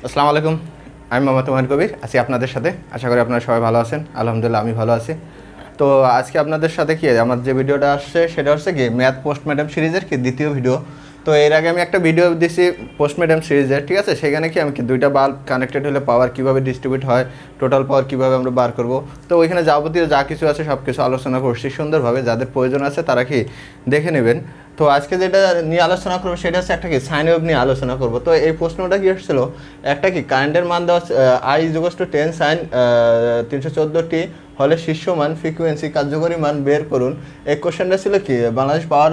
আসসালামু আলাইকুম। আমি মোহাম্মদ হুমায়ুন কবির আছি আপনাদের সাথে। আশা করি আপনারা সবাই ভালো আছেন। আলহামদুলিল্লাহ আমি ভালো আছি। তো আজকে আপনাদের সাথে কি আমার যে ভিডিওটা আসছে সেটা হচ্ছে কি ম্যাথ পোস্ট ম্যাডাম সিরিজের কি দ্বিতীয় ভিডিও। তো এর আগে আমি একটা ভিডিও দিছি পোস্ট ম্যাডাম সিরিজের, ঠিক আছে? সেখানে কি আমি কি দুইটা বাল্ব কানেক্টেড হলে পাওয়ার কীভাবে ডিস্ট্রিবিউট হয়, টোটাল পাওয়ার কীভাবে আমরা বার করব, তো ওইখানে যাবতীয় যা কিছু আছে সব কিছু আলোচনা করছি সুন্দরভাবে। যাদের প্রয়োজন আছে তারা কি দেখে নেবেন। তো আজকে যেটা নিয়ে আলোচনা করবো সেটা হচ্ছে একটা কি সাইন ওয়েভ নিয়ে আলোচনা করবো। তো এই প্রশ্নটা কি এসেছিলো, একটা কি কারেন্টের মান দেওয়া I = 10 sin 314t হলে শীর্ষ মান ফ্রিকোয়েন্সি কার্যকরী মান বের করুন। এই কোশ্চেনটা ছিল কি বাংলাদেশ পাওয়ার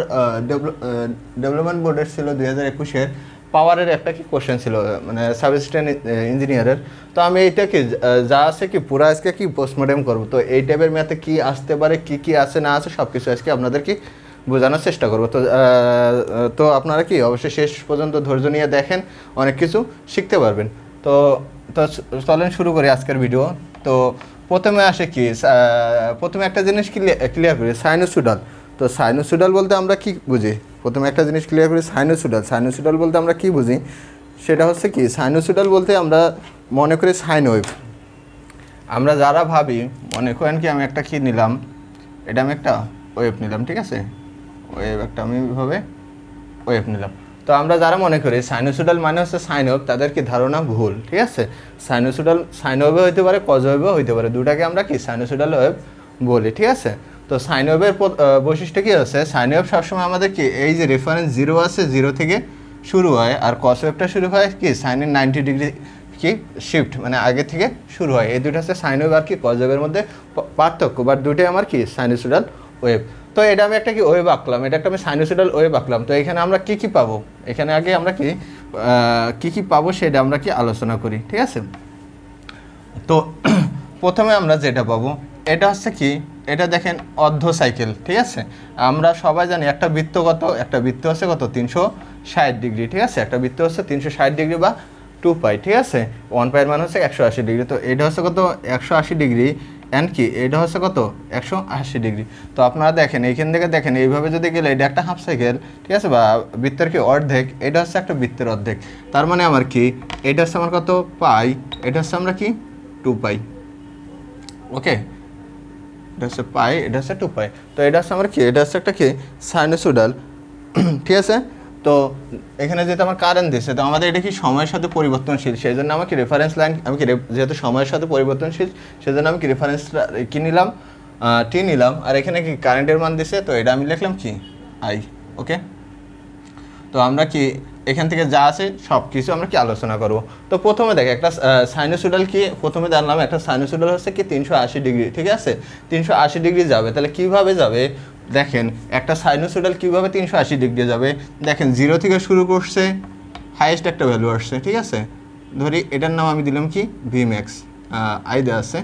ডেভেলপমেন্ট বোর্ডের ছিল 2021-এর পাওয়ারের একটা কি কোশ্চেন ছিল, মানে সাব অ্যাসিস্ট্যান্ট ইঞ্জিনিয়ারের। তো আমি এইটা কি যা আছে কি পুরো আজকে কি পোস্টমর্টেম করবো। তো এই টাইপের ম্যাথে কি আসতে পারে, কি আছে না আছে সব কিছু আজকে আপনাদের কি বোঝানোর চেষ্টা করবো। তো আপনারা কি অবশ্যই শেষ পর্যন্ত ধৈর্য নিয়ে দেখেন, অনেক কিছু শিখতে পারবেন। তো তো চলেন শুরু করি আজকের ভিডিও। তো প্রথমে আসে কি প্রথমে একটা জিনিস ক্লিয়ার করি, সাইনোসুডাল। তো সাইনোসুডাল বলতে আমরা কি বুঝি, প্রথমে একটা জিনিস ক্লিয়ার করি। সাইনোসুডাল বলতে আমরা কি বুঝি সেটা হচ্ছে কি, সাইনোসুডাল বলতে আমরা মনে করি সাইন ওয়েভ। আমরা যারা ভাবি, মনে করেন কি আমি একটা কি নিলাম, এটা আমি একটা ওয়েভ নিলাম, ঠিক আছে? ওয়েভ একটা আমি এভাবে ওয়েভ নিলাম। তো আমরা যারা মনে করি সাইনোসুডাল মানে হচ্ছে সাইন ওয়েভ, তাদের কি ধারণা ভুল, ঠিক আছে? সাইনোসুডাল সাইন ওয়েভও হইতে পারে, কজ ওয়েভও হইতে পারে, দুটাকে আমরা কি সাইনোসুডাল ওয়েভ বলি, ঠিক আছে? তো সাইন ওয়েভের বৈশিষ্ট্য কী আছে, সাইন ওয়েভ সবসময় আমাদের কি এই যে রেফারেন্স জিরো আছে, জিরো থেকে শুরু হয়, আর কস ওয়েভটা শুরু হয় কি সাইনের 90 ডিগ্রি কি শিফট, মানে আগে থেকে শুরু হয়। এই দুটো হচ্ছে সাইন ওয়েভ আর কি কজ ওয়েভের মধ্যে পার্থক্য, বাট দুটোই আমার কি সাইনোসুডাল ওয়েভ। তো এটা আমি একটা কি ওয়েভ আঁকলাম, এটা একটা আমি সাইনোসুডাল ওয়েভ আঁকলাম। তো এখানে আমরা কি পাবো, এখানে আগে আমরা কি পাবো সেটা আমরা কি আলোচনা করি, ঠিক আছে? তো প্রথমে আমরা যেটা পাবো এটা হচ্ছে কি, এটা দেখেন অর্ধ সাইকেল, ঠিক আছে? আমরা সবাই জানি একটা বৃত্ত একটা বৃত্ত হচ্ছে কত 360 ডিগ্রি, ঠিক আছে? একটা বৃত্ত হচ্ছে 360 ডিগ্রি বা 2π, ঠিক আছে? 1π এর মান হচ্ছে 180 ডিগ্রি। তো এটা হচ্ছে কত 180 ডিগ্রি, অ্যান্ড কি এটা হচ্ছে কত 180 ডিগ্রি। তো আপনারা দেখেন এইখান থেকে দেখেন এইভাবে যদি গেলে এটা একটা হাফ সাইকেল, ঠিক আছে? বা বৃত্তের কি অর্ধেক, এটা হচ্ছে একটা বৃত্তের অর্ধেক। তার মানে আমার কি এটা হচ্ছে আমার কত পাই, এটা হচ্ছে আমরা কি 2π, ওকে? এটা হচ্ছে পাই, এটা হচ্ছে 2π। তো এটা হচ্ছে আমার কি, এটা হচ্ছে একটা কি সাইনোসুডাল, ঠিক আছে? তো এখানে যেহেতু আমার কারেন্ট দিচ্ছে, তো আমাদের এটা কি সময়ের সাথে পরিবর্তনশীল, সেই জন্য আমাকে রেফারেন্স লাইন আমি কি যেহেতু সময়ের সাথে পরিবর্তনশীল সেই জন্য আমি কি রেফারেন্স কি নিলাম, টি নিলাম। আর এখানে কি কারেন্টের মান দিছে, তো এটা আমি লিখলাম কি আই, ওকে? তো আমরা কি এখান থেকে যা আছে সব কিছু আমরা কি আলোচনা করব। তো প্রথমে দেখে একটা সাইনোসুডাল কি, প্রথমে জানলাম একটা সাইনোসুডাল হচ্ছে কি 380 ডিগ্রি, ঠিক আছে? 380 ডিগ্রি যাবে, তাহলে কিভাবে যাবে দেখেন, একটা সাইনোসুডাল কিভাবে 380 ডিগ্রি যাবে দেখেন, জিরো থেকে শুরু করছে, হাইয়েস্ট একটা ভ্যালু আসছে, ঠিক আছে? ধরি এটার নাম আমি দিলাম কি ভি ম্যাক্স, আই দেওয়া আছে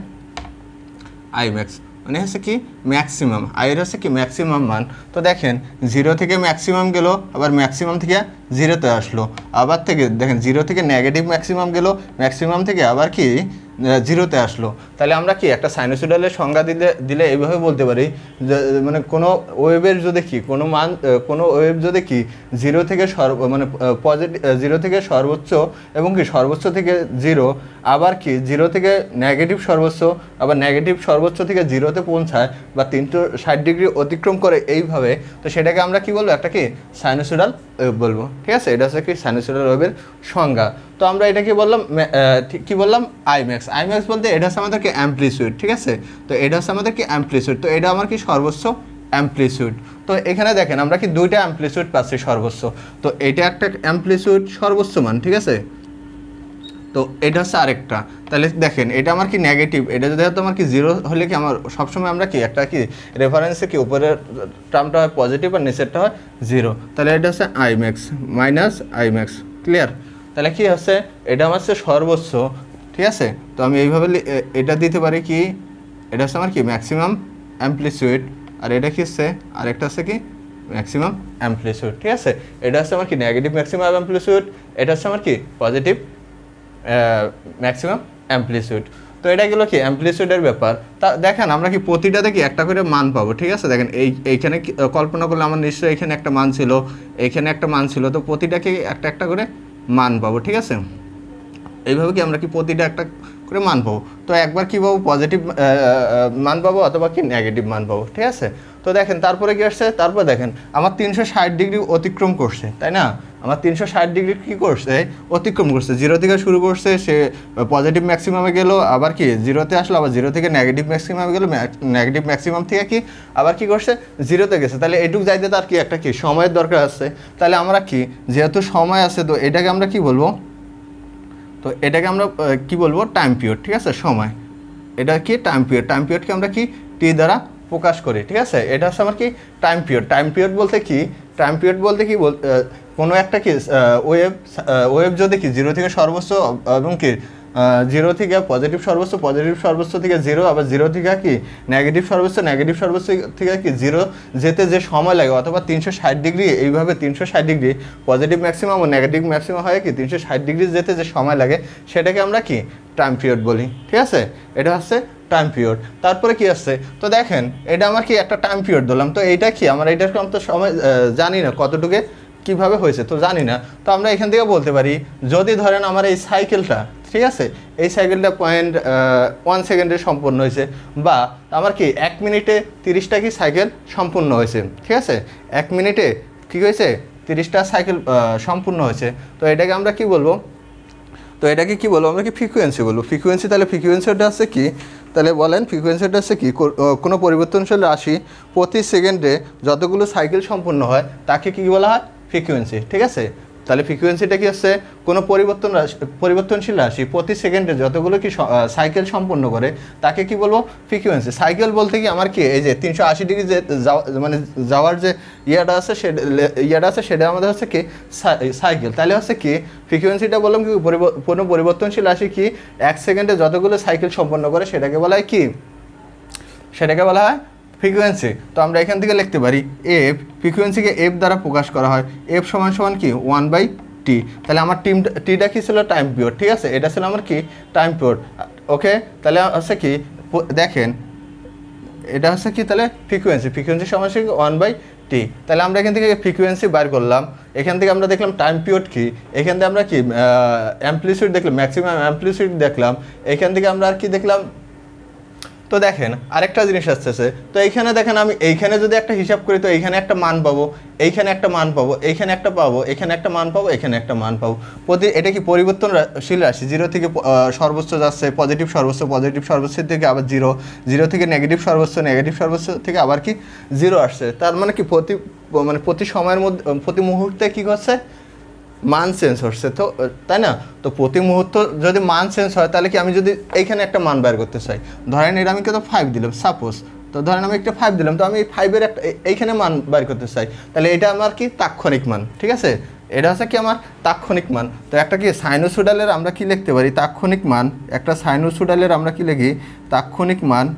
আই ম্যাক্স, মানে হচ্ছে কি ম্যাক্সিমাম, আয়ের হচ্ছে কি ম্যাক্সিমাম মান। তো দেখেন জিরো থেকে ম্যাক্সিমাম গেল, আবার ম্যাক্সিমাম থেকে জিরোতে আসলো, আবার থেকে দেখেন জিরো থেকে নেগেটিভ ম্যাক্সিমাম গেল, ম্যাক্সিমাম থেকে আবার কি জিরোতে আসলো। তাহলে আমরা কি একটা সাইনোসুডালের সংজ্ঞা দিলে এইভাবে বলতে পারি যে, মানে কোনো ওয়েভের যদি কি কোনো মান, কোনো ওয়েভ যদি কি জিরো থেকে মানে পজিটিভ জিরো থেকে সর্বোচ্চ এবং কি সর্বোচ্চ থেকে জিরো, আবার কি জিরো থেকে নেগেটিভ সর্বোচ্চ, আবার নেগেটিভ সর্বোচ্চ থেকে জিরোতে পৌঁছায় বা 360 ডিগ্রি অতিক্রম করে এইভাবে, তো সেটাকে আমরা কি বলবো, একটা কি সাইনোসুডাল ওয়েভ বলবো, ঠিক আছে? এটা হচ্ছে কি সাইনোসুডাল ওয়েভের সংজ্ঞা। তো আমরা এটাকে বললাম কি বললাম আইম্যাক্স বলতে এটা হচ্ছে আমাদের কি অ্যাম্প্লিটিউড, ঠিক আছে? তো এটা হচ্ছে আমাদের কি অ্যাম্প্লিটিউড, তো এটা আমার কি সর্বোচ্চ অ্যাম্প্লিটিউড। তো এখানে দেখেন আমরা কি দুইটা অ্যাম্প্লিটিউড পাচ্ছি সর্বোচ্চ, তো এটা একটা অ্যাম্প্লিটিউড সর্বোচ্চ মান, ঠিক আছে? তো এটা হচ্ছে আরেকটা। তাহলে দেখেন এটা আমার কি নেগেটিভ, এটা যদি হয়তো আমার কি জিরো হলে কি আমার সবসময় আমরা কি একটা কি রেফারেন্সে কি উপরের টার্মটা হয় পজিটিভ আর নিচেরটা হয় জিরো, তাহলে এটা হচ্ছে I max minus I max, clear? তাহলে কি হচ্ছে এটা আমার হচ্ছে সর্বোচ্চ, ঠিক আছে? তো আমি এইভাবে এটা দিতে পারি কি, এটা হচ্ছে আমার কি ম্যাক্সিমাম অ্যাম্প্লিটিউড, আর এটা কি হচ্ছে আরেকটা হচ্ছে কি ম্যাক্সিমাম অ্যাম্প্লিটিউড, ঠিক আছে? এটা হচ্ছে আমার কি নেগেটিভ ম্যাক্সিমাম অ্যাম্প্লিটিউড, এটা হচ্ছে আমার কি পজিটিভ ম্যাক্সিমাম অ্যাম্প্লিটিউড। তো এটা গেলো কি অ্যাম্প্লিটিউডের ব্যাপার। তা দেখেন আমরা কি প্রতিটাতে কি একটা করে মান পাবো, ঠিক আছে? দেখেন এইখানে কল্পনা করলে আমার নিশ্চয়ই এখানে একটা মান ছিল, এইখানে একটা মান ছিল, তো প্রতিটাকে একটা একটা করে মান পাবো, ঠিক আছে? এইভাবে কি আমরা কি প্রতিটা একটা করে মান পাবো। তো একবার কী পাবো পজিটিভ মান পাবো অথবা কি নেগেটিভ মান পাবো, ঠিক আছে। তো দেখেন তারপরে কি আসছে, তারপর দেখেন আমার 360 ডিগ্রি অতিক্রম করছে, তাই না। আমার 360 ডিগ্রি কী করছে, অতিক্রম করছে, 0 থেকে শুরু করছে, সে পজিটিভ ম্যাক্সিমামে গেল, আবার কি 0-তে আসলো, আবার 0 থেকে নেগেটিভ ম্যাক্সিমামে গেলো, নেগেটিভ ম্যাক্সিমাম থেকে কি আবার কি করছে 0-তে গেছে। তাহলে এইটুকু যাইতে তার কি একটা কি সময়ের দরকার আছে। তাহলে আমরা কি যেহেতু সময় আছে, তো এটাকে আমরা কি বলবো, তো এটাকে আমরা কি বলবো টাইম পিরিয়ড, ঠিক আছে, সময়। এটা কি টাইম পিরিয়ড, টাইম পিরিয়ডকে আমরা কি টি দ্বারা প্রকাশ করি, ঠিক আছে। এটা হচ্ছে আমার কি টাইম পিরিয়ড। টাইম পিরিয়ড বলতে কি, টাইম পিরিয়ড বলতে কি কোনো একটা কি ওয়েভ যদি কি 0 থেকে সর্বোচ্চ এবং কি 0 থেকে পজিটিভ সর্বোচ্চ থেকে 0, আবার 0 থেকে কি নেগেটিভ সর্বোচ্চ থেকে কি 0 যেতে যে সময় লাগে, অথবা 360 ডিগ্রি, এইভাবে 360 ডিগ্রি পজিটিভ ম্যাক্সিমাম ও নেগেটিভ ম্যাক্সিমাম হয় কি 360 ডিগ্রি যেতে যে সময় লাগে, সেটাকে আমরা কি টাইম পিরিয়ড বলি, ঠিক আছে। এটা হচ্ছে টাইম পিরিয়ড। তারপরে কি আসছে, তো দেখেন এটা আমার কি একটা টাইম পিরিয়ড দিলাম, তো এইটা কি আমরা এটার তো সময় জানি না কতটুকু কীভাবে হয়েছে, তো জানি না। তো আমরা এখান থেকে বলতে পারি, যদি ধরেন আমার এই সাইকেলটা, ঠিক আছে, এই সাইকেলটা 0.1 সেকেন্ডে সম্পূর্ণ হয়েছে, বা আমার কি 1 মিনিটে 30টা কি সাইকেল সম্পূর্ণ হয়েছে, ঠিক আছে। 1 মিনিটে কী হয়েছে 30টা সাইকেল সম্পূর্ণ হয়েছে। তো এটাকে আমরা কি বলবো, তো এটাকে কি বলবো আমরা কি ফ্রিকোয়েন্সি বলবো, ফ্রিকোয়েন্সি। তাহলে ফ্রিকোয়েন্সিটা আছে কি, তাহলে বলেন ফ্রিকোয়েন্সিটা আছে কি, কোনো পরিবর্তনশীল রাশি প্রতি সেকেন্ডে যতগুলো সাইকেল সম্পূর্ণ হয় তাকে কি বলা হয় ফ্রিকোয়েন্সি, ঠিক আছে। তাহলে ফ্রিকোয়েন্সিটা কি হচ্ছে কোনো পরিবর্তনশীল রাশি প্রতি সেকেন্ডে যতগুলো কি সাইকেল সম্পূর্ণ করে তাকে কি বলবো ফ্রিকোয়েন্সি। সাইকেল বলতে কি আমার কি এই যে 380 ডিগ্রি যে মানে যাওয়ার যে ইয়েটা আছে সেটা আমাদের হচ্ছে কি সাইকেল। তাহলে হচ্ছে কি ফ্রিকোয়েন্সিটা বললাম কি কোনো পরিবর্তনশীল রাশি কি 1 সেকেন্ডে যতগুলো সাইকেল সম্পন্ন করে সেটাকে বলা হয় কি, সেটাকে বলা হয় ফ্রিকোয়েন্সি। তো আমরা এখান থেকে লিখতে পারি এফ, ফ্রিকোয়েন্সিকে এফ দ্বারা প্রকাশ করা হয়, এফ সমান কি 1/t। তাহলে আমার টিটা কি ছিল টাইম পিরিয়ড, ঠিক আছে, এটা ছিল আমার কি টাইম পিরিয়ড, ওকে। তাহলে হচ্ছে কি দেখেন এটা হচ্ছে কি তাহলে ফ্রিকোয়েন্সি সমান 1/t। তাহলে আমরা এখান থেকে ফ্রিকোয়েন্সি বার করলাম, এখান থেকে আমরা দেখলাম টাইম পিরিয়ড কি, এখান থেকে আমরা কি অ্যাম্প্লিটিউড দেখলাম, ম্যাক্সিমাম অ্যাম্প্লিটিউড দেখলাম, এখান থেকে আমরা আর কি দেখলাম। তো দেখেন আরেকটা জিনিস আসতেছে, তো এইখানে দেখেন আমি এইখানে যদি একটা হিসাব করি, তো এইখানে একটা মান পাবো, এইখানে একটা মান পাবো, এইখানে একটা পাবো, এখানে একটা মান পাবো, এখানে একটা মান পাবো। এটা কি পরিবর্তনশীল রাশি, 0 থেকে সর্বোচ্চ যাচ্ছে পজিটিভ সর্বোচ্চ থেকে আবার 0 থেকে নেগেটিভ সর্বোচ্চ থেকে আবার কি 0 আসছে। তার মানে কি প্রতি সময়ের মধ্যে প্রতি মুহূর্তে কী করছে মান চেঞ্জ হচ্ছে, তো তাই না। তো প্রতি মুহূর্ত যদি মান চেঞ্জ হয়, তাহলে কি আমি যদি এইখানে একটা মান বের করতে চাই, ধরেন এটা আমি কত 5 দিলাম সাপোজ, তো ধরেন আমি একটা 5 দিলাম, তো আমি 5-এর একটা এইখানে মান বের করতে চাই, তাহলে এটা আমার কি তাৎক্ষণিক মান, ঠিক আছে, এটা হচ্ছে কি আমার তাৎক্ষণিক মান। তো একটা কি সাইনোসুডালের আমরা কি লিখতে পারি তাৎক্ষণিক মান, একটা সাইনোসুডালের আমরা কি লিখি তাৎক্ষণিক মান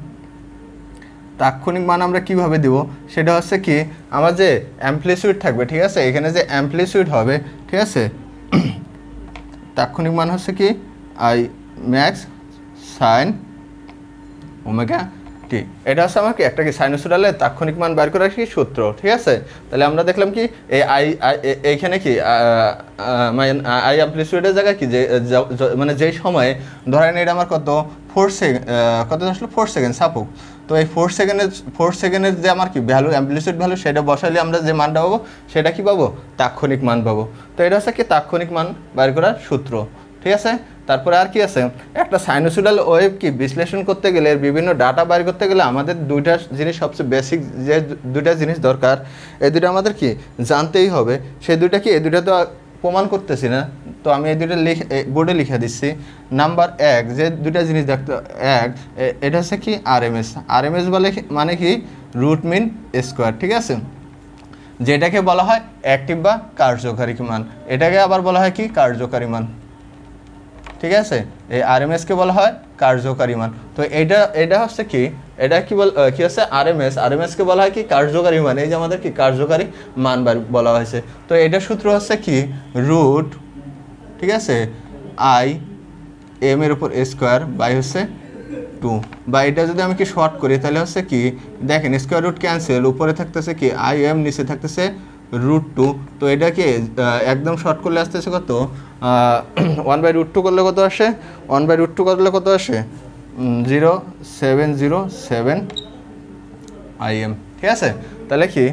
আমরা কিভাবে দেব, সেটা হচ্ছে কি আমার যে অ্যাম্প্লিটিউড থাকবে, ঠিক আছে, এখানে যে অ্যাম্প্লিটিউড হবে, ঠিক আছে, তাৎক্ষণিক মান হচ্ছে কি I max sine omega t. এটা হচ্ছে আমার কি একটা কি সাইনোসুডালের তাৎক্ষণিক মান বের করার কি সূত্র, ঠিক আছে। তাহলে আমরা দেখলাম কি এই এইখানে কি আই অ্যাম্প্লিটিউডের জায়গায় কি যে মানে যেই সময়ে ধরেন এটা আমার কত 4 সেকেন্ড সাপোজ, তো এই 4 সেকেন্ডের যে আমার কি ভ্যালু অ্যাম্প্লিটিউড ভ্যালু সেটা বসালে আমরা যে মানটা পাবো সেটা কি পাবো তাৎক্ষণিক মান পাবো। তো এটা হচ্ছে কি তাৎক্ষণিক মান বের করার সূত্র, ঠিক আছে। তারপরে আর কি আছে, একটা সাইনোসুডাল ওয়েভ কি বিশ্লেষণ করতে গেলে বিভিন্ন ডাটা বের করতে গেলে আমাদের দুইটা জিনিস সবচেয়ে বেসিক যে দুইটা জিনিস দরকার, এই দুটো আমাদের কি জানতেই হবে। সেই দুইটা কি এই দুইটা তো প্রমাণ করতেছি না, তো আমি এই দুইটা বোর্ডে লিখে দিচ্ছি। নাম্বার 1 যে দুইটা জিনিস দেখতে, এটা হচ্ছে কি আরএমএস বলে মানে কি রুট মিন স্কোয়ার, ঠিক আছে, যেটাকে বলা হয় অ্যাক্টিভ বা কার্যকারী মান, এটাকে আবার বলা হয় কি কার্যকারী মান, ঠিক আছে। এই আরএমএসকে বলা হয় কার্যকারী মান। তো এটা হচ্ছে কি এটা কি হচ্ছে আরএমএসকে বলা হয় কি কার্যকারী মান, এই যে আমাদের কি কার্যকারী মান বলা হয়েছে। তো এটা সূত্র হচ্ছে কি রুট, ঠিক আছে, আই এম এর উপর স্কোয়ার বাই হচ্ছে 2, বা এটা যদি আমি কি শর্ট করি তাহলে হচ্ছে কি দেখেন স্কোয়ার রুট ক্যান্সেল, উপরে থাকতেছে কি আই এম, নিচে থাকতেছে √2। তো এটাকে একদম শর্ট করলে আসতেছে কত, 1/√2 করলে কত আসে, 1/√2 করলে কত আসে 0707 IM। ঠিক আছে, তাহলে কি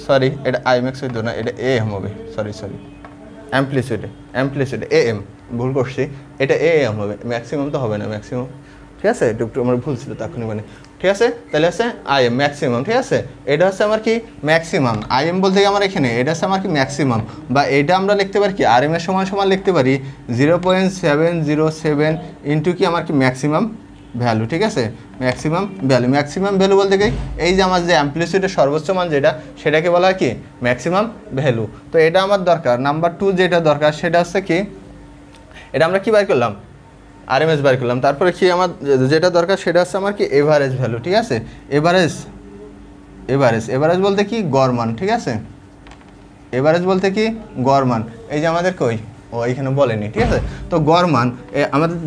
সরি এটা IMAX হইতো না, এটা AM হবে, সরি অ্যাম্পলিটিউড AM, ভুল করছি, এটা AM হবে, ম্যাক্সিমাম তো হবে না, ম্যাক্সিমাম ঠিক আছে, একটু আমার ভুল ছিল তখনই মানে। ঠিক আছে, তাহলে হচ্ছে IM ম্যাক্সিমাম। ঠিক আছে, এটা হচ্ছে আমার কি ম্যাক্সিমাম, IM বলতে কি আমার এখানে এটা হচ্ছে আমার কি ম্যাক্সিমাম, বা এটা আমরা লিখতে পারি কি RM এর সমান লিখতে পারি 0.707 ইন্টু কি আমার কি ম্যাক্সিমাম ভ্যালু। ঠিক আছে, ম্যাক্সিমাম ভ্যালু বলতে কি এই যে আমার যে অ্যাম্পলিটিউডের সর্বোচ্চ মান যেটা, সেটাকে বলা হয় কি ম্যাক্সিমাম ভ্যালু। তো এটা আমার দরকার। নাম্বার 2 যেটা দরকার সেটা হচ্ছে কি, এটা আমরা কি বার করলাম, RMS বার করলাম। তারপরে কি আমার যেটা দরকার সেটা হচ্ছে আমার কি এভারেজ ভ্যালু। ঠিক আছে, এভারেজ বলতে কি গড় মান। ঠিক আছে, এভারেজ বলতে কি গড় মান, এই যে আমাদের কই ও এইখানে বলেনি। ঠিক আছে, তো গড় মান আমাদের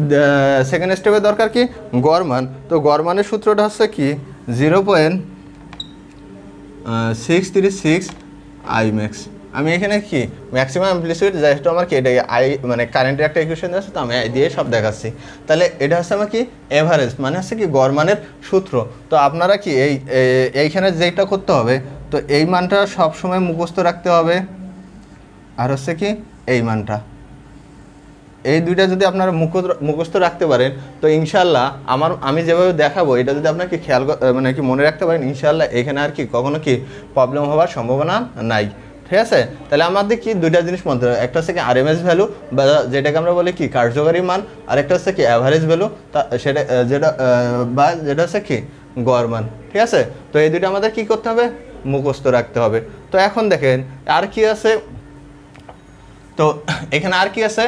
সেকেন্ড স্টেপে দরকার কি গড় মান। তো গড় মানের সূত্রটা হচ্ছে কি 0.636 IMAX। আমি এখানে কি ম্যাক্সিমাম অ্যাম্পলিটিউড যেহেতু আমার কি এটা মানে কারেন্টের একটা ইকুয়েশন আছে, তো আমি দিয়ে সব দেখাচ্ছি। তাহলে এটা হচ্ছে আমার কি এভারেজ, মানে হচ্ছে কি গড় মানের সূত্র। তো আপনারা কি এইখানে যেটা করতে হবে, তো এই মানটা সবসময় মুখস্থ রাখতে হবে, আর হচ্ছে কি এই মানটা, এই দুইটা যদি আপনারা মুখস্থ রাখতে পারেন, তো ইনশাল্লাহ আমি যেভাবে দেখাবো এটা যদি আপনাকে খেয়াল মানে কি মনে রাখতে পারেন, ইনশাল্লাহ এখানে আর কি কখনো কি প্রবলেম হওয়ার সম্ভাবনা নাই। ঠিক আছে, তাহলে আমাদের কি দুইটা জিনিস মনে হয়, একটা হচ্ছে কি RMS ভ্যালু বা যেটাকে আমরা বলি কি কার্যকারী মান, আর একটা হচ্ছে কি অ্যাভারেজ ভ্যালু, সেটা যেটা হচ্ছে কি গড় মান। ঠিক আছে, তো এই দুইটা আমাদের কি করতে হবে, মুখস্থ রাখতে হবে। তো এখন দেখেন আর কি আছে, তো এখানে আর কি আছে,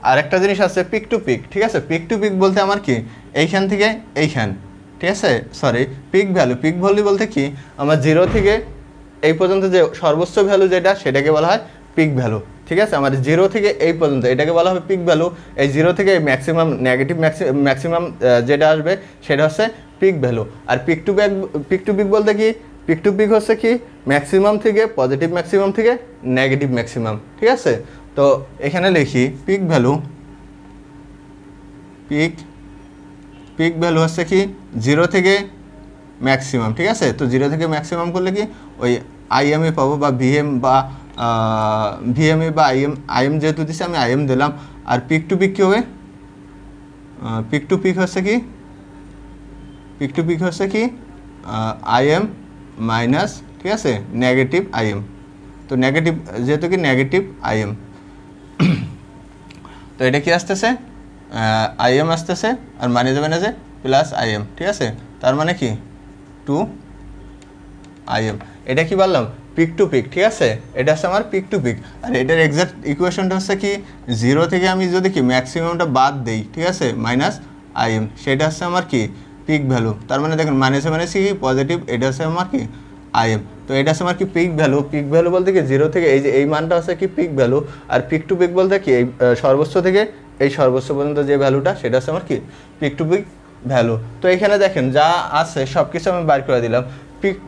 আর একটা জিনিস আছে পিক টু পিক। ঠিক আছে, পিক টু পিক বলতে আমার কি এইখান থেকে এইখান। ঠিক আছে, সরি পিক ভ্যালু বলতে কি আমার 0 থেকে এই পর্যন্ত যে সর্বোচ্চ ভ্যালু যেটা, সেটাকে বলা হয় পিক ভ্যালু। ঠিক আছে, আমার 0 থেকে এই পর্যন্ত এটাকে বলা হবে পিক ভ্যালু। এই 0 থেকে ম্যাক্সিমাম নেগেটিভ ম্যাক্সিমাম যেটা আসবে সেটা হচ্ছে pick value. R pick to pick বলতে কি, পিক টু পিক হচ্ছে কি ম্যাক্সিমাম থেকে পজিটিভ ম্যাক্সিমাম থেকে নেগেটিভ ম্যাক্সিমাম। ঠিক আছে, তো এখানে লিখি পিক ভ্যালু হচ্ছে কি 0 থেকে ম্যাক্সিমাম। ঠিক আছে, তো 0 থেকে ম্যাক্সিমাম করলে কি ওই IM পাবো, বা VM বা VMA বা IM যেহেতু দিচ্ছে আমি IM দিলাম। আর পিক টু পিক কী হবে, পিক টু পিক হচ্ছে কি IM মাইনাস, ঠিক আছে, নেগেটিভ IM। তো নেগেটিভ যেহেতু কি নেগেটিভ IM, তো এটা কি আসতেছে IM আসতেছে, আর মানে যাবে না যে প্লাস IM। ঠিক আছে, তার মানে কি 2 IM। এটা কি বললাম পিক টু পিক। ঠিক আছে, এটা হচ্ছে আমার পিক টু পিক। আর এটার এক্সাক্ট ইকুয়েশনটা হচ্ছে কি 0 থেকে আমি যদি কি ম্যাক্সিমামটা বাদ দেই, ঠিক আছে, মাইনাস IM, সেটা হচ্ছে আমার কি পিক ভ্যালু। তার মানে দেখেন মাইনাসে কি পজিটিভ, এটা হচ্ছে আমার কি IM। তো এটা হচ্ছে আমার কি পিক ভ্যালু বলতে কি 0 থেকে এই যে এই মানটা হচ্ছে কি pick value, R pick to pick বলতে কি এই সর্বোচ্চ থেকে এই সর্বোচ্চ পর্যন্ত যে ভ্যালুটা, সেটা হচ্ছে আমার কি পিক টু পিক ভ্যালু। তো এখানে দেখেন যা আছে সব কিছু আমি বার করে দিলাম।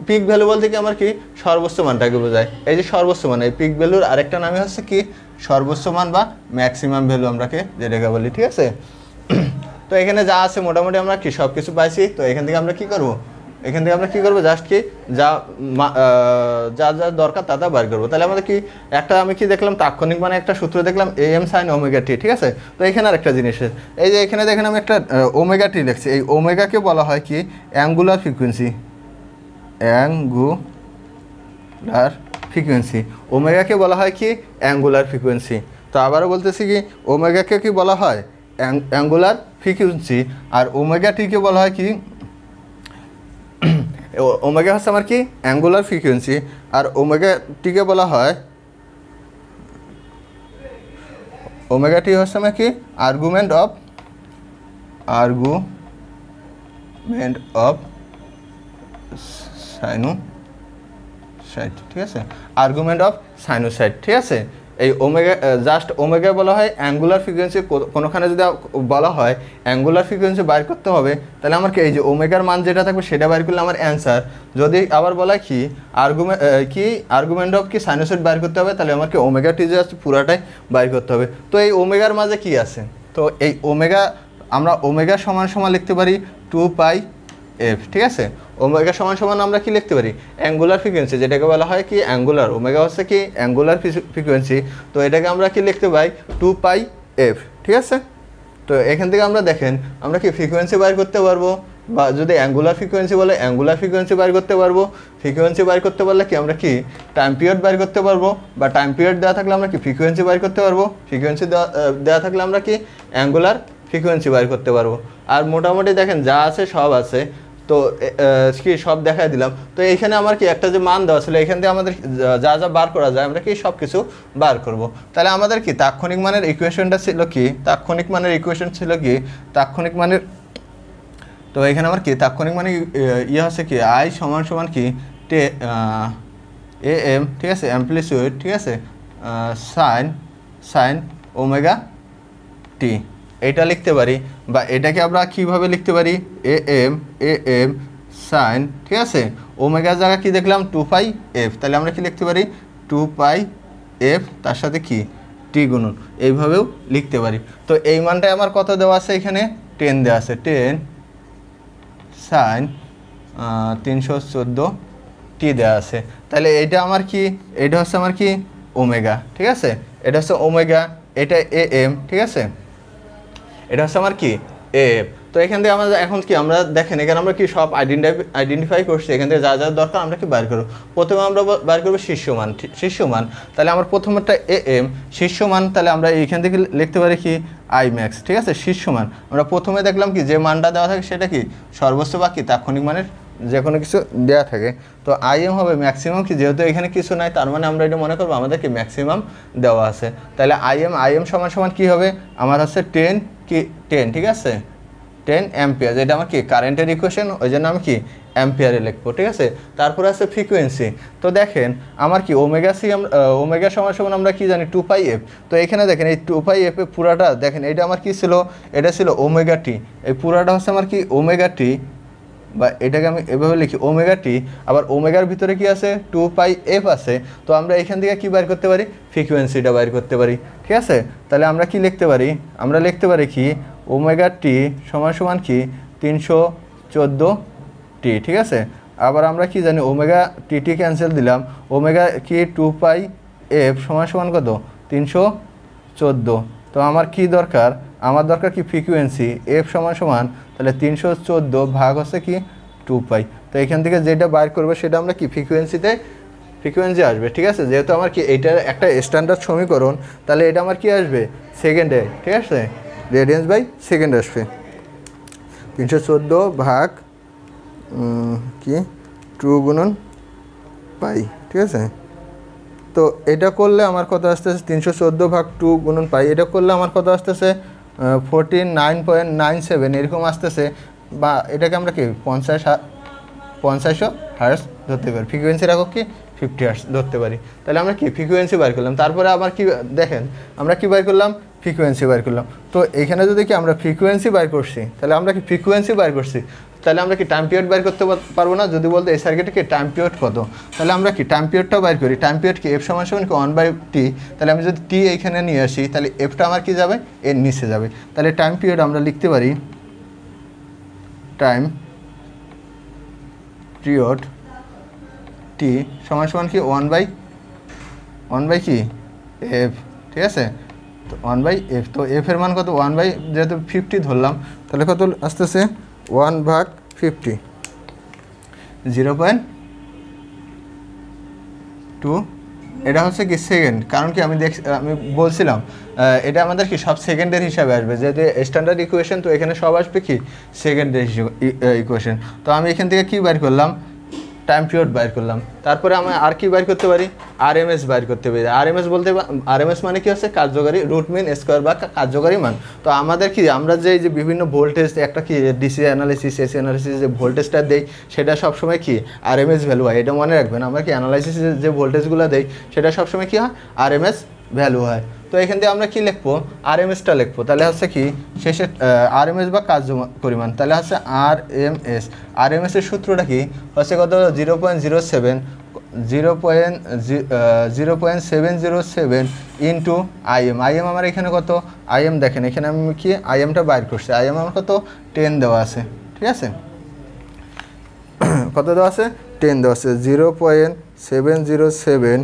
পিক ভ্যালু বলতে কি আমার কি সর্বোচ্চ মানটাকে বোঝায়, এই যে সর্বোচ্চ মান। এই পিক ভ্যালুর আরেকটা নামই হচ্ছে কি সর্বোচ্চ মান বা ম্যাক্সিমাম ভ্যালু আমরাকে যেটাকে বলি। ঠিক আছে, তো এখানে যা আছে মোটামুটি আমরা কি সব কিছু পাইছি। তো এখান থেকে আমরা কি করবো, জাস্ট কি যা যা দরকার তা বার করবো। তাহলে আমাদের কি আমি কি দেখলাম তাৎক্ষণিক মানে একটা সূত্র দেখলাম AM sin ωt। ঠিক আছে, তো এখানে আরেকটা জিনিস, এই যে এখানে দেখেন আমি একটা ωt লিখছি। এই ওমেগাকে বলা হয় কি অ্যাঙ্গুলার ফ্রিকোয়েন্সি, ওমেগাকে বলা হয় কি অ্যাঙ্গুলার ফ্রিকোয়েন্সি। তো আবারও বলতেছি কি ওমেগাকে কি বলা হয় অ্যাঙ্গুলার ফ্রিকোয়েন্সি, আর ওমেগাটিকে বলা হয় কি ওমেগা হচ্ছে আমার কি অ্যাঙ্গুলার ফ্রিকোয়েন্সি, আর ওমেগাটিকে বলা হয় ওমেগাটি হচ্ছে আমার কি আর্গুমেন্ট অফ সাইনোসাইড। ঠিক আছে, আর্গুমেন্ট অফ সাইনোসাইড। ঠিক আছে, এই ওমেগা জাস্ট ওমেগা বলা হয় অ্যাঙ্গুলার ফ্রিকোয়েন্সি। কোনোখানে যদি বলা হয় অ্যাঙ্গুলার ফ্রিকোয়েন্সি বাইর করতে হবে, তাহলে আমার কি এই যে ওমেগার মান যেটা থাকবে সেটা বাইর করলে আমার অ্যান্সার। যদি আবার বলা হয় কি আর্গুমেন্ট অফ কি সাইনোসয়েড বাইর করতে হবে, তাহলে আমার কি ওমেগা টি জাস্ট পুরাটাই বাইর করতে হবে। তো এই ওমেগার মাঝে কি আছে, তো এই ওমেগা আমরা ওমেগা সমান সমান লিখতে পারি 2πf, ঠিক আছে। ওমেগা সমান সমান আমরা কি লিখতে পারি অ্যাঙ্গুলার ফ্রিকোয়েন্সি, যেটাকে বলা হয় কি অ্যাঙ্গুলার, ওমেগা হচ্ছে কি অ্যাঙ্গুলার ফ্রিকোয়েন্সি। তো এটাকে আমরা কি লিখতে পাই 2πf, ঠিক আছে। তো এখান থেকে আমরা দেখেন আমরা কি ফ্রিকোয়েন্সি বাইর করতে পারবো, বা যদি অ্যাঙ্গুলার ফ্রিকোয়েন্সি বলে অ্যাঙ্গুলার ফ্রিকোয়েন্সি বাইর করতে পারবো। ফ্রিকোয়েন্সি বাইর করতে পারলে কি আমরা কি টাইম পিরিয়ড বাইর করতে পারবো, বা টাইম পিরিয়ড দেওয়া থাকলে আমরা কি ফ্রিকোয়েন্সি বাইর করতে পারবো। ফ্রিকোয়েন্সি দেওয়া থাকলে আমরা কি অ্যাঙ্গুলার ফ্রিকোয়েন্সি বাইর করতে পারবো। আর মোটামুটি দেখেন যা আছে সব আছে, তো কি সব দেখাই দিলাম। তো এইখানে আমার কি একটা যে মান দেওয়া ছিল, এখান থেকে আমাদের যা যা বার করা যায় আমরা কি সব কিছু বার করব। তাহলে আমাদের কি তাৎক্ষণিক মানের ইকুয়েশনটা ছিল কি, তাৎক্ষণিক মানের ইকুয়েশন ছিল কি তাৎক্ষণিক মানের, তো এখানে আমার কি তাৎক্ষণিক মানে ইয়ে হচ্ছে কি আই সমান সমান কি এ এম, ঠিক আছে, অ্যাম্পলিটিউড, ঠিক আছে, সাইন ওমেগা টি, এটা লিখতে পারি। বা এটাকে আমরা কীভাবে লিখতে পারি এ এম সাইন, ঠিক আছে, ওমেগার জায়গা কি দেখলাম 2πf, তাহলে আমরা কি লিখতে পারি 2πf তার সাথে কি টি গুণন, এইভাবেও লিখতে পারি। তো এই মানটাই আমার কত দেওয়া আছে এখানে 10 দেওয়া আছে, 10 সাইন 314 টি দেওয়া আছে। তাহলে এইটা আমার কি, এটা হচ্ছে আমার কি ওমেগা, ঠিক আছে, এটা হচ্ছে ওমেগা, এটা এ এম, ঠিক আছে, এটা হচ্ছে আমার কি এফ। তো এখান থেকে আমরা এখন কি আমরা দেখেন এখানে আমরা কি সব আইডেন্টিফাই করছি, এখান থেকে যা যা দরকার আমরা কি বার করবো। প্রথমে আমরা বার করবো শীর্ষমান, তাহলে আমার প্রথমটা এ এম শীর্ষমান, তাহলে আমরা এইখান থেকে লিখতে পারি কি আই ম্যাক্স, ঠিক আছে। শীর্ষমান আমরা প্রথমে দেখলাম কি যে মানটা দেওয়া থাকে সেটা কি সর্বোচ্চ বা কি তাৎক্ষণিক মানের যে কোনো কিছু দেওয়া থাকে। তো আই এম হবে ম্যাক্সিমাম, কি যেহেতু এখানে কিছু নাই তার মানে আমরা এটা মনে করবো আমাদের কি ম্যাক্সিমাম দেওয়া আছে। তাহলে আই এম সমান সমান কী হবে আমার হচ্ছে 10, ঠিক আছে, 10 অ্যাম্পিয়ার, যেটা আমার কি কারেন্টের ইকুয়েশন, ওই জন্য আমি কি অ্যাম্পিয়ারে লিখবো, ঠিক আছে। তারপর আছে ফ্রিকোয়েন্সি। তো দেখেন আমার কি ওমেগা সমান সমান আমরা কি জানি 2πf। তো এখানে দেখেন এই 2πf পুরাটা দেখেন এটা আমার কি ছিল, এটা ছিল ওমেগা টি, এই পুরাটা হচ্ছে আমার কি ওমেগা টি, বা এটাকে আমি এভাবে লিখি ওমেগা টি। আবার ওমেগার ভিতরে কি আছে 2πf আছে। তো আমরা এখান থেকে কি বাইর করতে পারি ফ্রিকোয়েন্সিটা বাইর করতে পারি, ঠিক আছে। তাহলে আমরা কি লিখতে পারি, আমরা লিখতে পারি কি ওমেগা টি সমান সমান কি 314 টি, ঠিক আছে। আবার আমরা কি জানি ওমেগা টি ক্যান্সেল দিলাম, ওমেগা কি 2πf সমান সমান কত 314। তো আমার কি দরকার, আমার দরকার কি ফ্রিকোয়েন্সি, এফ সমান সমান তাহলে 314 ভাগ হচ্ছে কি 2π। তো এখান থেকে যেটা বাইর করবে সেটা আমরা কি ফ্রিকোয়েন্সি আসবে, ঠিক আছে। যেহেতু আমার কি এইটার একটা স্ট্যান্ডার্ড সমীকরণ, তাহলে এটা আমার কি আসবে সেকেন্ডে, ঠিক আছে, রেডিয়ান্স বাই সেকেন্ড আসবে। 314 ভাগ কি 2 গুণন পাই, ঠিক আছে। তো এটা করলে আমার কত আসতেছে 314 ভাগ 2 গুণন পাই, এটা করলে আমার কত আসতেছে 49.97 এরকম আসতেছে। বা এটাকে আমরা কি 50 হার্টজ ধরতে পারি, ফ্রিকোয়েন্সি রাখো কি 50 হার্টজ ধরতে পারি। তাহলে আমরা কি ফ্রিকোয়েন্সি বার করলাম। তারপরে আবার কি দেখেন আমরা কি বার করলাম ফ্রিকোয়েন্সি বার করলাম। তো এখানে যদি কি আমরা ফ্রিকোয়েন্সি বার করছি, তাহলে আমরা কি ফ্রিকোয়েন্সি বার করছি, তাহলে আমরা কি টাইম পিরিয়ড বাইর করতে পারবো না। যদি বলতে এই সার্কিটে কি টাইম পিরিয়ড কত, তাহলে আমরা কি টাইম পিরিয়ডটাও বাইর করি। টাইম পিরিয়ড কি এফ সমান সমান কি 1/t, তাহলে আমি যদি টি এইখানে নিয়ে আসি তাহলে এফটা আমার কি যাবে এর নিচে যাবে। তাহলে টাইম পিরিয়ড আমরা লিখতে পারি টাইম পিরিয়ড টি সমান সমান কি 1/1 কি এফ, ঠিক আছে। তো 1/f, তো এফ এর মান কত 1 যেহেতু 50 ধরলাম, তাহলে কত আসতেছে 1/50, 0.2। এটা হচ্ছে কি সেকেন্ড, কারণ কি আমি বলছিলাম এটা আমাদের কি সব সেকেন্ডের হিসাবে আসবে, যেহেতু স্ট্যান্ডার্ড ইকুয়েশন, তো এখানে সব আসবে কি সেকেন্ডের ইকুয়েশন। তো আমি এখান থেকে কি বাইর করলাম টাইম পিরিয়ড বাইর করলাম। তারপরে আমি আর কি বাইর করতে পারি আরএমএস বাইর করতে পারি। আরএমএস মানে কি হচ্ছে কার্যকারী রুট মিন স্কোয়ার বা কার্যকারী মান। তো আমাদের কি আমরা যে বিভিন্ন ভোল্টেজ একটা কি ডিসি অ্যানালাইসিস এসি অ্যানালাইসিস যে ভোল্টেজটা দেই সেটা সবসময় কি আরএমএস ভ্যালু হয়, এটা মনে রাখবেন। আমরা কি অ্যানালাইসিসে যে ভোল্টেজগুলো দেই সেটা সবসময় কি হয় আরএমএস ভ্যালু হয়। তো এখান থেকে আমরা কি লিখবো, আরএমএসটা লিখবো। তাহলে হচ্ছে কি শেষে আরএমএস বা কার্য পরিমাণ, তাহলে হচ্ছে আরএমএস। আরএমএসের সূত্রটা কি হচ্ছে কত 0.07 0.707 ইন্টু আইএম। আইএম আমার এখানে কত, আইএম দেখেন এখানে আমি কি আইএমটা বাইর করছি, আইএম আমার কত 10 দেওয়া আছে, ঠিক আছে। কত দেওয়া আছে 10 দেওয়া আছে, 0.707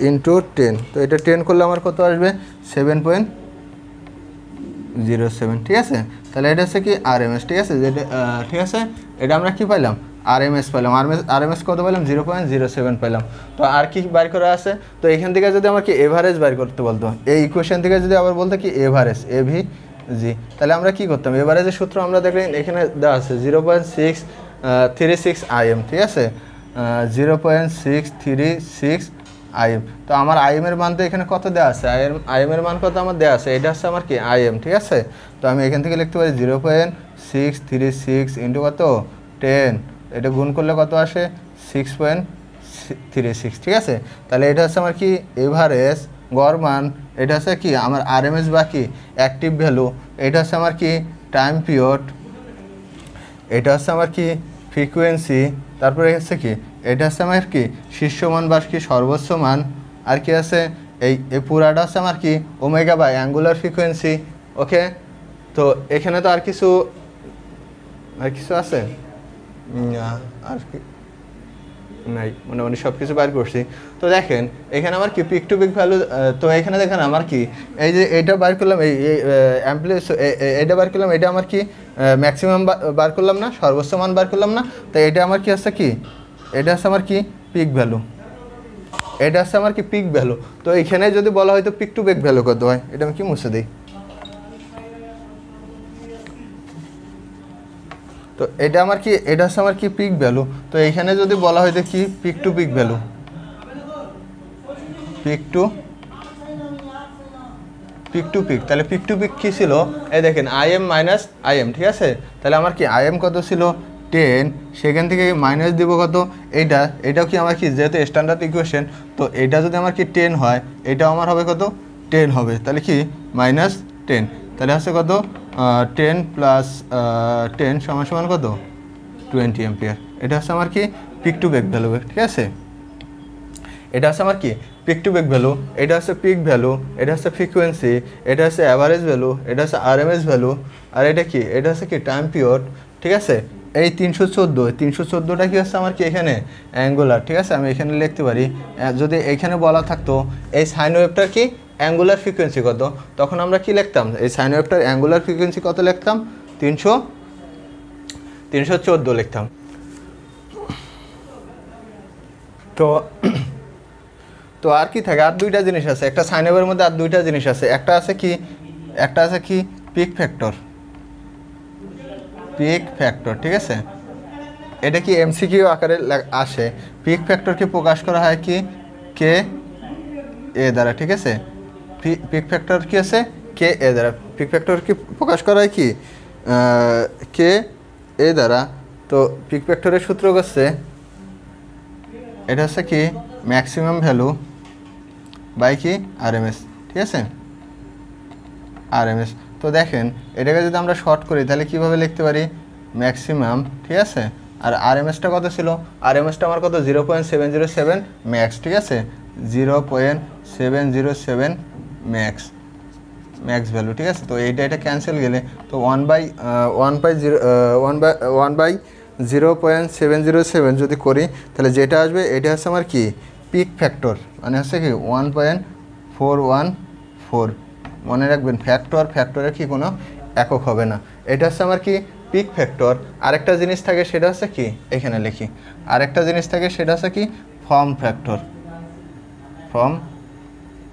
ইন্টু 10। তো এটা 10 করলে আমার কত আসবে 7.07, ঠিক আছে। তাহলে এটা হচ্ছে কি আরএমএস, ঠিক আছে। যেটা ঠিক আছে, এটা আমরা কি পাইলাম আরএমএস পাইলাম। আরএমএস কত পাইলাম 0.07 পাইলাম। তো আর কি বাইর করা আছে, তো এখান থেকে যদি আমার কি এভারেজ বাইর করতে বলতো, এই ইকুয়েশন থেকে যদি আবার বলতো কি এভারেজ এভিজি, তাহলে আমরা কি করতাম, এভারেজের সূত্র আমরা দেখলেন এখানে দেওয়া আছে 0.636 আইএম, ঠিক আছে। 0.636 আইএম। তো আমার আইএমের মান তো এখানে কত দেওয়া আছে, আইএমের মান কত আমার দেওয়া আছে, এটা হচ্ছে আমার কি আইএম, ঠিক আছে। তো আমি এখান থেকে লিখতে পারি 0.636 ইন্টু কত 10, এটা গুণ করলে কত আসে 6.36, ঠিক আছে। তাহলে এটা হচ্ছে আমার কি এভারেজ গড় মান, এটা হচ্ছে কি আমার আরএমএস বা কি অ্যাক্টিভ ভ্যালু, এটা হচ্ছে আমার কি টাইম পিরিয়ড, এটা হচ্ছে আমার কি ফ্রিকোয়েন্সি, তারপরে হচ্ছে কি এটা হচ্ছে আমার কি শীর্ষ মান বা কি সর্বোচ্চ মান, আর কি আছে এই পুরাটা হচ্ছে আমার কি ওমেগা বা অ্যাঙ্গুলার ফ্রিকোয়েন্সি। ওকে, তো এখানে তো আর কিছু আছে আর কি নাই, মোটামুটি সব কিছু বার করছি। তো দেখেন এখানে আমার কি পিক টু পিক ভ্যালু, তো এখানে দেখেন আমার কি এই যে এইটা বার করলাম, এই এইটা বার করলাম, এটা আমার কি ম্যাক্সিমাম বার করলাম না, সর্বোচ্চ মান বার করলাম না। তো এটা আমার কি আছে কি, এটা আছে আমার কি পিক ভ্যালু, এটা আছে আমার কি পিক ভ্যালু। তো এখানে যদি বলা হয় তো পিক টু পিক ভ্যালু কত হয়, এটা আমি কি মুছে দিই। তো এটা আমার কি, এটা হচ্ছে আমার কি পিক ভ্যালু। তো এইখানে যদি বলা হয় কি peak to peak value, peak to peak, তাহলে পিক টু পিক কী ছিল, এই দেখেন আইএম মাইনাস আইএম, ঠিক আছে। তাহলে আমার কি আইএম কত ছিল 10, সেখান থেকে মাইনাস দিব কত এটাও কি আমার কি যেহেতু স্ট্যান্ডার্ড ইকুয়েশন, তো এটা যদি আমার কি 10 হয়, এটাও আমার হবে কত 10 হবে, তাহলে কি -10, তাহলে হচ্ছে কত 10 প্লাস 10 সমান কত 20 অ্যাম্পিয়ার। এটা হচ্ছে আমার কি পিক টু পিক ভ্যালু, ঠিক আছে। এটা হচ্ছে আমার কি পিক টু পিক ভ্যালু, এটা হচ্ছে পিক ভ্যালু, এটা হচ্ছে ফ্রিকোয়েন্সি, এটা হচ্ছে অ্যাভারেজ ভ্যালু, এটা হচ্ছে আরএমএস ভ্যালু, আর এটা কি এটা হচ্ছে কি টাইম পিরিয়ড, ঠিক আছে। এই 314টা কি হচ্ছে আমার কি এখানে অ্যাঙ্গুলার, ঠিক আছে। আমি এখানে লিখতে পারি, যদি এখানে বলা থাকতো এই সাইন ওয়েভটার কি অ্যাঙ্গুলার ফ্রিকোয়েন্সি কত, তখন আমরা কি লিখতাম, এই সাইন ওয়েভটার অ্যাঙ্গুলার ফ্রিকোয়েন্সি কত লিখতাম 314 লিখতাম। তো আর কি থাকে, আর দুইটা জিনিস আছে, একটা সাইন ওয়েভের মধ্যে আর দুইটা জিনিস আছে। একটা আছে কি পিক ফ্যাক্টর, ঠিক আছে। এটা কি এমসিকিউ আকারে আসে। পিক ফ্যাক্টরকে প্রকাশ করা হয় কি কে এ দ্বারা, ঠিক আছে। পিক ফ্যাক্টর কি আছে কে এ দ্বারা, পিক ফ্যাক্টরকে প্রকাশ করা হয় কি কে এ দ্বারা। তো পিক ফ্যাক্টরের সূত্র হচ্ছে এটা হচ্ছে কি ম্যাক্সিমাম ভ্যালু বাই কি আরএমএস, ঠিক আছে, আরএমএস। তো দেখেন এটাকে যদি আমরা শর্ট করি তাহলে কিভাবে লিখতে পারি ম্যাক্সিমাম, ঠিক আছে। আর আরএমএসটা কত ছিল, আরএমএসটা আমার কত 0.707 ম্যাক্স, ঠিক আছে, 0.707 ম্যাক্স ভ্যালু, ঠিক আছে। তো এটা ক্যান্সেল গেলে তো 1/0.707 যদি করি তাহলে যেটা আসবে এটা হচ্ছে আমার কি পিক ফ্যাক্টর, মানে হচ্ছে কি 1.414। মনে রাখবেন ফ্যাক্টরের কি কোনো একক হবে না। এটা হচ্ছে আমার কি পিক ফ্যাক্টর। আরেকটা জিনিস থাকে সেটা হচ্ছে কি এখানে লিখি, আরেকটা জিনিস থাকে সেটা হচ্ছে কি ফর্ম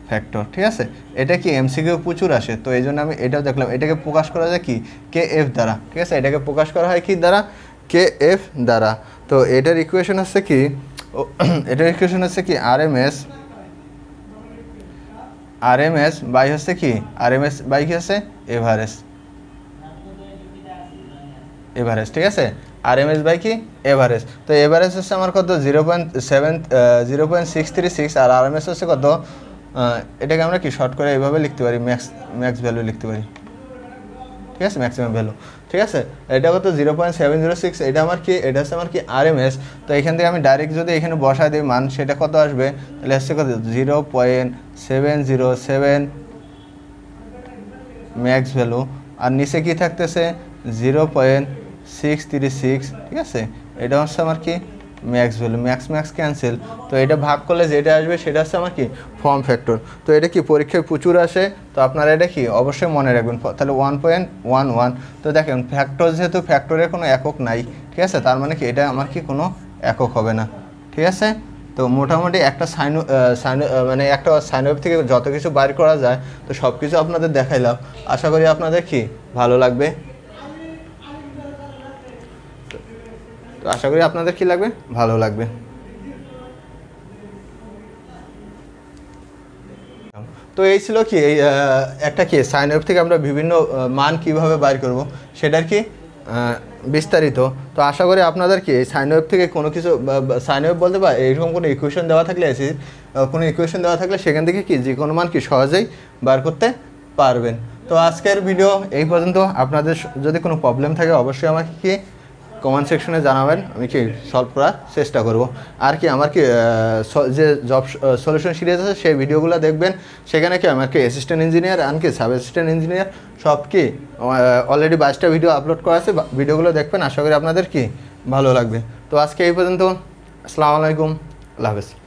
ফ্যাক্টর, ঠিক আছে। এটা কি এমসিকিউ প্রচুর আসে, তো এই জন্য আমি এটাও দেখলাম। এটাকে প্রকাশ করা যায় কি কে এফ দ্বারা, ঠিক আছে। এটাকে প্রকাশ করা হয় কি দ্বারা কে এফ দ্বারা। তো এটার ইকুয়েশন হচ্ছে কি আরএমএস বাই হচ্ছে কি আরএমএস বাই কি হচ্ছে এভারেজ, ঠিক আছে। আরএমএস বাই কি এভারেজ। তো এভারেজ হচ্ছে আমার কত 0.636 আর আরএমএস হচ্ছে কত এটাকে আমরা কি শর্ট করে এইভাবে লিখতে পারি, ম্যাক্স ভ্যালু লিখতে পারি, ঠিক আছে, ম্যাক্সিমাম ভ্যালু, ঠিক আছে। এটা কত 0.706, এটা আমার কি, এটা হচ্ছে আমার কি RMS। তো এখান থেকে আমি ডাইরেক্ট যদি এখানে বসাই দিই মান, সেটা কত আসবে, তাহলে আসছে কত 0.707 ম্যাক্স ভ্যালু, আর নিচে কি থাকতেছে 0.636, ঠিক আছে। এটা হচ্ছে আমার কি ম্যাক্স ভ্যালু, ম্যাক্স ক্যান্সেল। তো এটা ভাগ করলে যেটা আসবে সেটা হচ্ছে আমার কি ফর্ম ফ্যাক্টর। তো এটা কি পরীক্ষায় প্রচুর আসে, তো আপনারা এটা কি অবশ্যই মনে রাখবেন। তাহলে 1.11। তো দেখেন ফ্যাক্টর, যেহেতু ফ্যাক্টরের কোনো একক নাই, ঠিক আছে, তার মানে কি এটা আমার কি কোনো একক হবে না, ঠিক আছে। তো মোটামুটি একটা মানে একটা সাইন ওয়েভ থেকে যত কিছু বাইর করা যায়, তো সব কিছু আপনাদের দেখাইলাম। আশা করি আপনাদের কি ভালো লাগবে। তো আশা করি আপনাদের কি লাগবে, ভালো লাগবে। তো এই ছিল কি এই একটা কি সাইন ওয়েভ থেকে আমরা বিভিন্ন মান কিভাবে বাইর করব সেটার কি বিস্তারিত। তো আশা করি আপনাদের কি এই সাইন ওয়েভ থেকে কোনো কিছু, সাইন ওয়েভ বলতে পারে এরকম কোনো ইকুয়েশন দেওয়া থাকলে, কোনো ইকুয়েশন দেওয়া থাকলে সেখান থেকে কি যে কোনো মান কি সহজেই বার করতে পারবেন। তো আজকের ভিডিও এই পর্যন্ত। আপনাদের যদি কোনো প্রবলেম থাকে অবশ্যই আমাকে কি কমেন্ট সেকশনে জানাবেন, আমি কি সলভ করার চেষ্টা করব। আর কি আমার কি যে জব সলিউশন সিরিজ আছে সেই ভিডিওগুলো দেখবেন, সেখানে কি আমার কি অ্যাসিস্ট্যান্ট ইঞ্জিনিয়ার আর কি সাব অ্যাসিস্ট্যান্ট ইঞ্জিনিয়ার সব কি অলরেডি 22টা ভিডিও আপলোড করা আছে, ভিডিওগুলো দেখবেন, আশা করি আপনাদের কি ভালো লাগবে। তো আজকে এই পর্যন্ত, আসসালামু আলাইকুম, আল্লাহ হাফেজ।